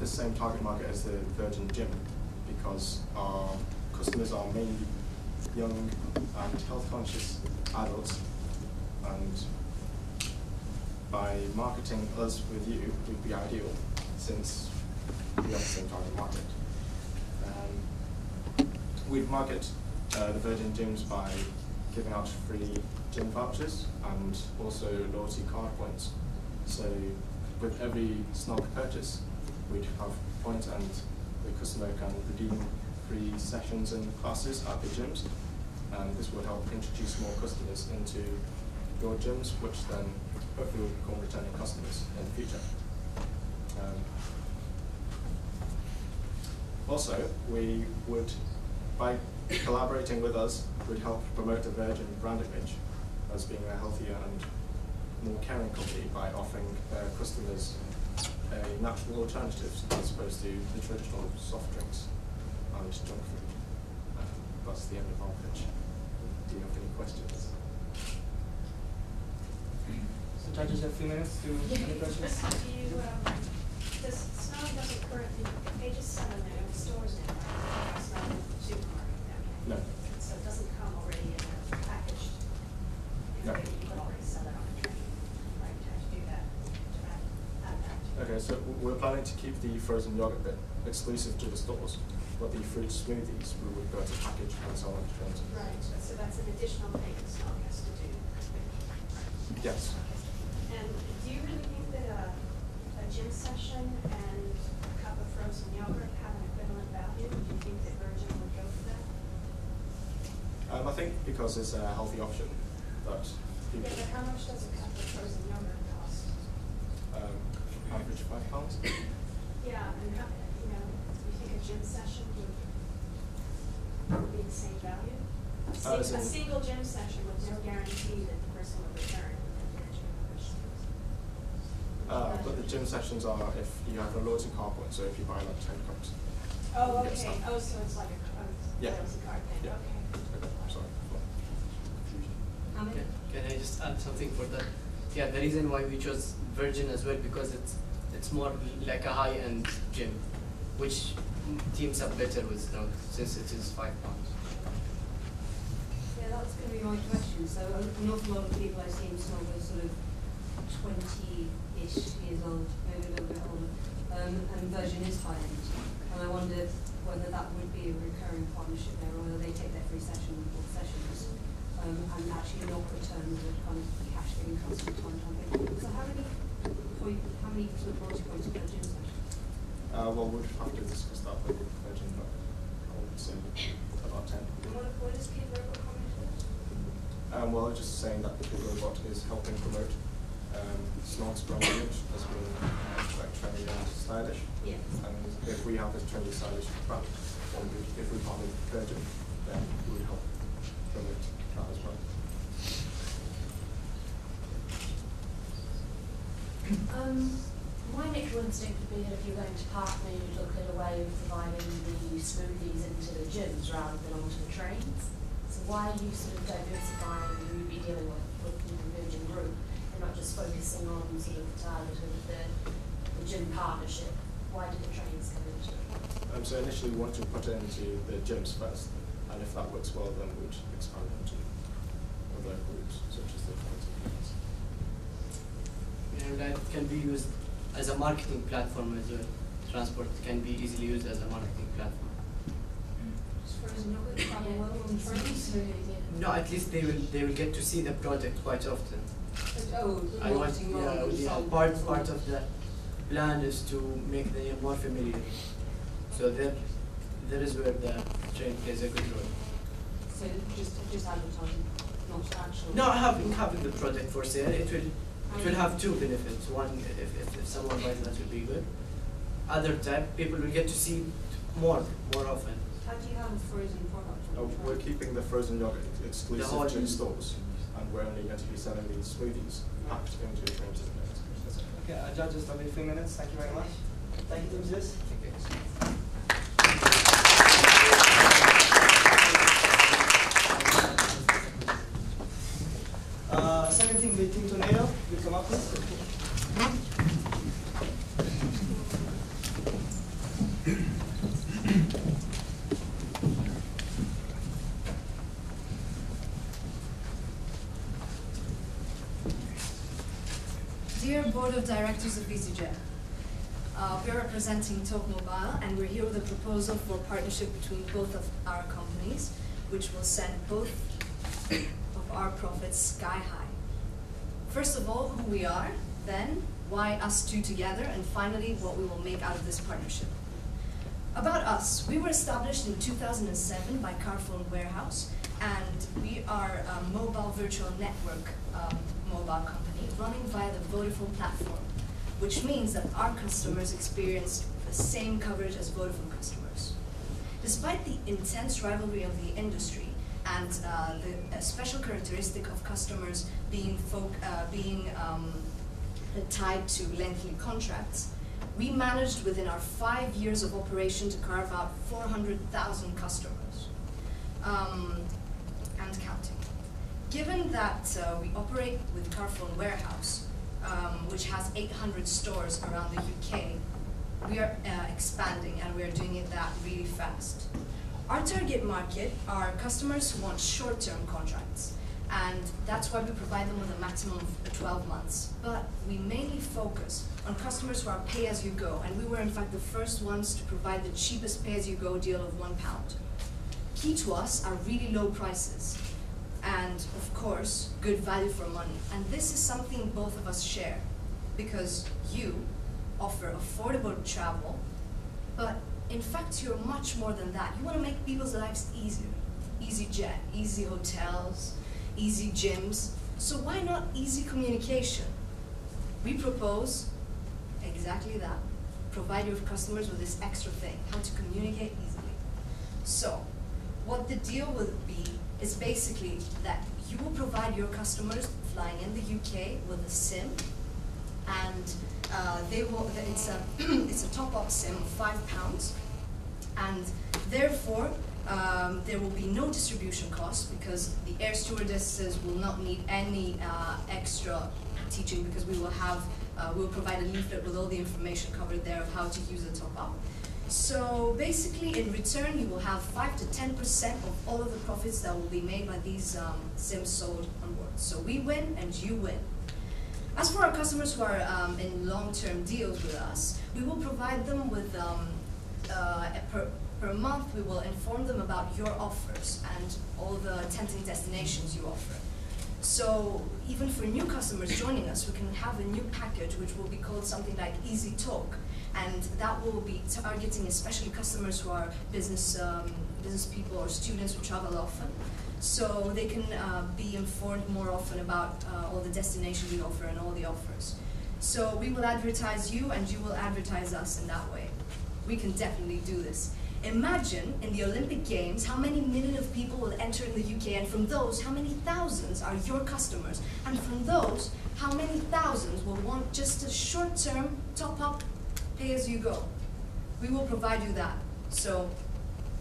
the same target market as the Virgin Gym because our customers are mainly young and health-conscious adults, and by marketing us with you would be ideal since we have the same target market. We'd market the Virgin Gyms by giving out free gym vouchers and also loyalty card points. So with every snog purchase, we'd have points and the customer can redeem free sessions and classes at the gyms. And this will help introduce more customers into your gyms, which then hopefully will become returning customers in the future. Also, we would, by collaborating with us, would help promote the Virgin brand image as being a healthier and more caring company by offering their customers a natural alternative as opposed to the traditional soft drinks and junk food. That's the end of our pitch. Do you have any questions? So judges have a few minutes to any questions? Snow doesn't currently, they just sell in their own stores now, right? It's not in the supermarket, okay? No. So it doesn't come already in a packaged, No. You could already sell it on a train, right? To do that, to add that to it. Okay, so we're planning to keep the frozen yogurt bit exclusive to the stores, but the fruit smoothies we would go to package and sell on trains. Right, so that's an additional thing that Snow has to do. Yes. And do you really think that a gym session and a cup of frozen yogurt have an equivalent value? Do you think that Virgin would go for that? I think because it's a healthy option that people... Yeah, but how much does a cup of frozen yogurt cost? Average £5. Yeah, and how, you think a gym session would be the same value? A single gym session with no guarantee that the person will return. But the gym sessions are if you have a loyalty card point, so if you buy like 10 cups. Oh, okay. Oh, so it's like a loyalty card thing. Yeah. Okay. Sorry. Can I just add something for that? Yeah, the reason why we chose Virgin as well because it's more like a high-end gym, which teams up better with Snog since it is £5. Yeah, that's going to be my question. So an awful lot of people I've seen Snog are sort of 20-ish years old, maybe a little bit older, and Virgin is high-end. And I wondered whether that would be a recurring partnership there, or whether they take their free session or sessions and actually not return the kind of cash getting cost of time. So how many sort of loyalty points per gym session? Well, we'd have to discuss that with Virgin, but I would say about 10. And what is Kid Robot comment to this? Well, just saying that Kid Robot is helping promote Snog's brand image as being like trendy and stylish. Yeah. And if we have this trendy, stylish brand, or if we partner with Virgin, then we would help promote that as well. My initial instinct would be that if you're going to partner, you'd look at a way of providing the smoothies into the gyms rather than onto the trains. So why are you sort of diversifying who you'd be dealing with the Virgin Group and not just focusing on sort of the target of the gym partnership? Why did the trains come into it? So initially we wanted to put it into the gyms first, and if that works well, then we'd expand into other groups, such as the trains. And that can be used as a marketing platform as well. Transport can be easily used as a marketing platform. No, at least they will get to see the product quite often. Part of the plan is to make the name more familiar. So there is where the train plays a good role. So just advertising, not actual. No, having the product for sale, it will have two benefits. One, if someone buys that will be good. Other type, people will get to see more often. How do you have a frozen product? We're keeping the frozen yogurt exclusive to stores, and we're only going to be selling these smoothies packaged into trains. Okay, judges, have a few minutes. Thank you very much. Thank you, judges. Second thing, the team tornado, you come up please. Dear Board of Directors of EasyJet, we are representing Talk Mobile, and we're here with a proposal for a partnership between both of our companies, which will send both of our profits sky high. First of all, who we are, then why us two together, and finally what we will make out of this partnership. About us, we were established in 2007 by Carphone Warehouse, and we are a mobile virtual network mobile company running via the Vodafone platform, which means that our customers experience the same coverage as Vodafone customers. Despite the intense rivalry of the industry and the special characteristic of customers being tied to lengthy contracts, we managed within our 5 years of operation to carve out 400,000 customers, and counting. Given that we operate with Carphone Warehouse, which has 800 stores around the UK, we are expanding, and we are doing that really fast. Our target market are customers who want short-term contracts, and that's why we provide them with a maximum of 12 months. But we mainly focus on customers who are pay-as-you-go, and we were in fact the first ones to provide the cheapest pay-as-you-go deal of £1. Key to us are really low prices, and of course, good value for money. And this is something both of us share, because you offer affordable travel, but in fact, you're much more than that. You want to make people's lives easier. Easy jet, easy hotels, easy gyms. So why not easy communication? We propose exactly that. Provide your customers with this extra thing, how to communicate easily. So, what the deal will be is basically that you will provide your customers flying in the UK with a SIM, and it's a top-up SIM of £5, and therefore there will be no distribution costs, because the air stewardesses will not need any extra teaching, because we'll provide a leaflet with all the information covered there of how to use the top-up. So basically, in return, you will have 5 to 10% of all of the profits that will be made by these SIMs sold on board. So we win and you win. As for our customers who are in long-term deals with us, we will provide them with, per month, we will inform them about your offers and all the tempting destinations you offer. So even for new customers joining us, we can have a new package which will be called something like Easy Talk, and that will be targeting especially customers who are business people or students who travel often. So they can be informed more often about all the destinations we offer and all the offers. So we will advertise you and you will advertise us in that way. We can definitely do this. Imagine in the Olympic Games how many millions of people will enter in the UK, and from those, how many thousands are your customers, and from those, how many thousands will want just a short-term top-up pay-as-you-go. We will provide you that. So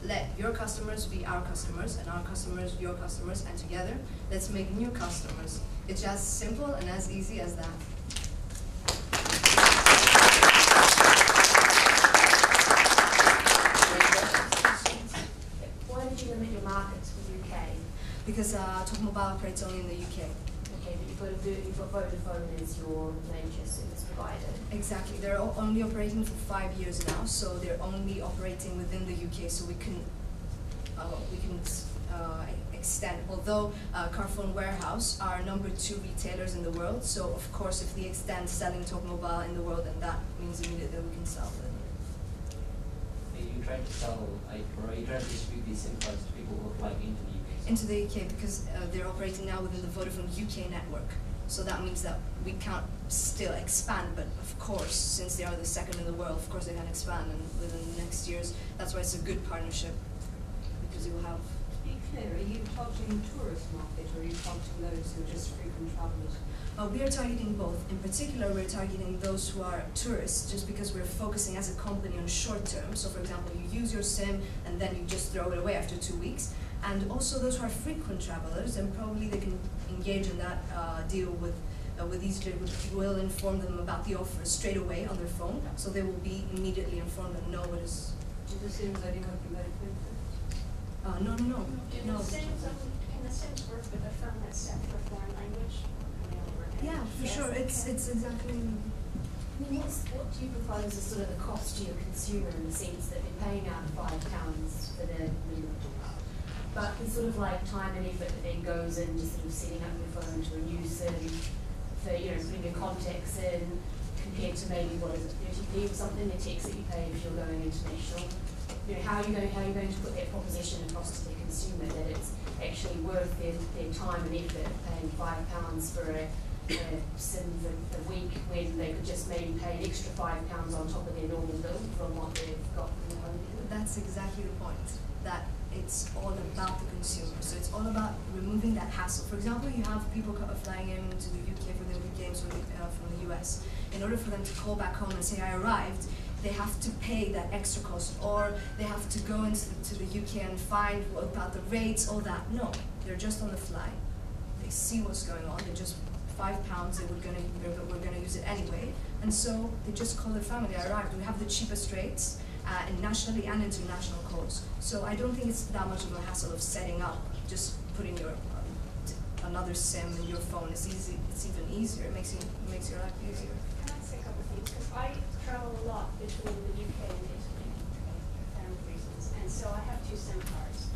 let your customers be our customers, and our customers your customers, and together, let's make new customers. It's as simple and as easy as that. Why did you limit your market to the UK? Because Talk Mobile operates only in the UK. Okay, but you've got Vodafone as your major service provider. Exactly. They're only operating for 5 years now, so they're only operating within the UK, so we can extend. Although Carphone Warehouse are #2 retailers in the world, so of course if they extend selling Talk Mobile in the world, then that means immediately we can sell them. Are you trying to sell, or are you trying to distribute these SIM cards to people who are flying into the UK? Into the UK, because they're operating now within the Vodafone UK network. So that means that we can't still expand, but of course, since they are the second in the world, of course they can expand, and within the next years, that's why it's a good partnership, because you will have... To be clear, are you targeting the tourist market, or are you targeting those who are just frequent travellers? We are targeting both. In particular, we're targeting those who are tourists, just because we're focusing as a company on short term. So for example, you use your SIM and then you just throw it away after 2 weeks. And also those who are frequent travelers, and probably they can engage in that deal with EasyJet, which will inform them about the offer straight away on their phone, so they will be immediately informed and know what is the Sims only working very quickly? No. Can the Sims work with a phone that's set for foreign language? Can they only work in Yeah, English? for sure. It's exactly. I mean, what do you propose as sort of the cost to your consumer in the sense that they're paying out £5 for their minimum top-up, but the sort of like time and effort that then goes into sort of setting up your phone to a new SIM, for putting your contacts in, compared to maybe what is it, 30p or something, the tax that you pay if you're going international. How are you going to put that proposition across to the consumer that it's actually worth their time and effort paying £5 for a SIM for a week when they could just maybe pay an extra £5 on top of their normal bill from what they've got from the home? That's exactly the point. That it's all about the consumer. So it's all about removing that hassle. For example, you have people flying into the UK for the Olympic Games from the US. In order for them to call back home and say I arrived, they have to pay that extra cost, or they have to go into the UK and find about the rates, all that. No, they're just on the fly. They see what's going on. They just £5. We're gonna use it anyway, and so they just call their family. I arrived. We have the cheapest rates in nationally and international calls. So I don't think it's that much of a hassle of setting up. Just putting your another SIM in your phone is easy. It's even easier. It makes your life easier. Can I say a couple of things? Because I travel a lot between the UK and Italy for family reasons, and so I have 2 SIM cards,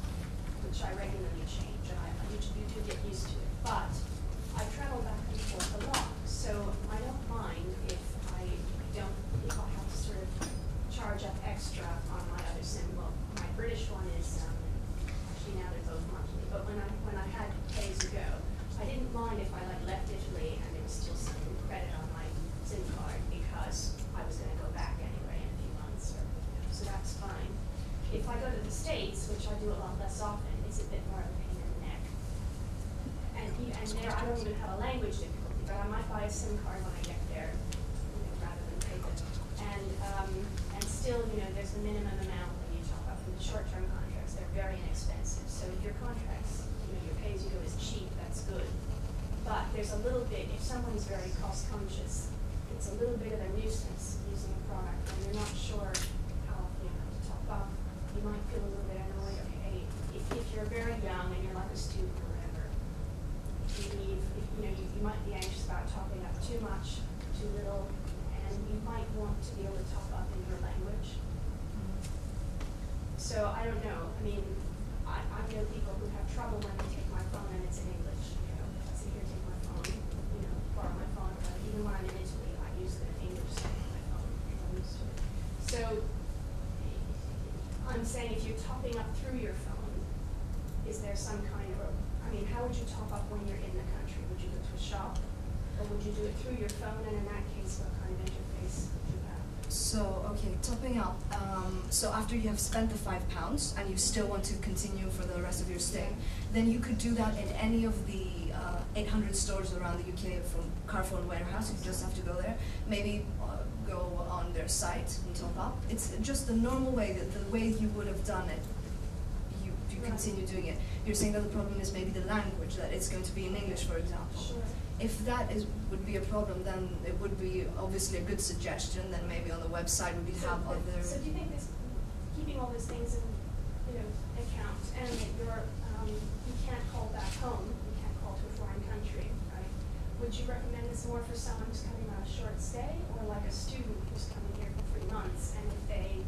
which I regularly change, and you do get used to it. But I travel back and forth a lot, so I don't mind if I have to sort of charge up extra on my other SIM. Well, my British one is actually now they're both monthly, but when I had pay as you go, I didn't mind if I left Italy and there was still some credit on my SIM card because I was going to go back anyway in a few months, so that's fine. If I go to the States, which I do a lot less often, it's a bit more of a pain in the neck. And there, I don't even have a language difficulty, but I might buy a SIM card when I get there, rather than pay them. And still, there's the minimum amount when you top up in the short-term contracts. They're very inexpensive. So if your contracts, your pay-as-you-go is cheap, that's good. But there's a little bit, if someone's very cost-conscious, it's a little bit of a nuisance using a product when you're not sure how often you have to top up. You might feel a little bit annoyed. Okay, if you're very young and you're like a student or whatever, you might be anxious about topping up too much, too little, and you might want to be able to top up in your language. So I don't know. I mean, I know people who have trouble when they take my phone and it's in English. I say, here, take my phone, borrow my phone. But even when I'm in Italy, I use the English side of my phone because I'm used to it. So I'm saying if you're topping up through your phone, is there some kind of, how would you top up when you're in the country? Would you go to a shop? Or would you do it through your phone? And in that case, what kind of interface would you have? So, okay, topping up. So after you have spent the £5 and you still want to continue for the rest of your stay, then you could do that in any of the 800 stores around the UK from Carphone Warehouse. You just have to go there. Maybe go on their site and top up. It's just the normal way, the way you would have done it. You continue doing it. You're saying that the problem is maybe the language, that it's going to be in English, for example. Sure. If that would be a problem, then it would be obviously a good suggestion. Then maybe on the website we could have other. So do you think keeping all those things in account, and that you can't call back home, you can't call to a foreign country, right? Would you recommend this more for someone who's coming on a short stay, or like a student who's coming here for 3 months, and if they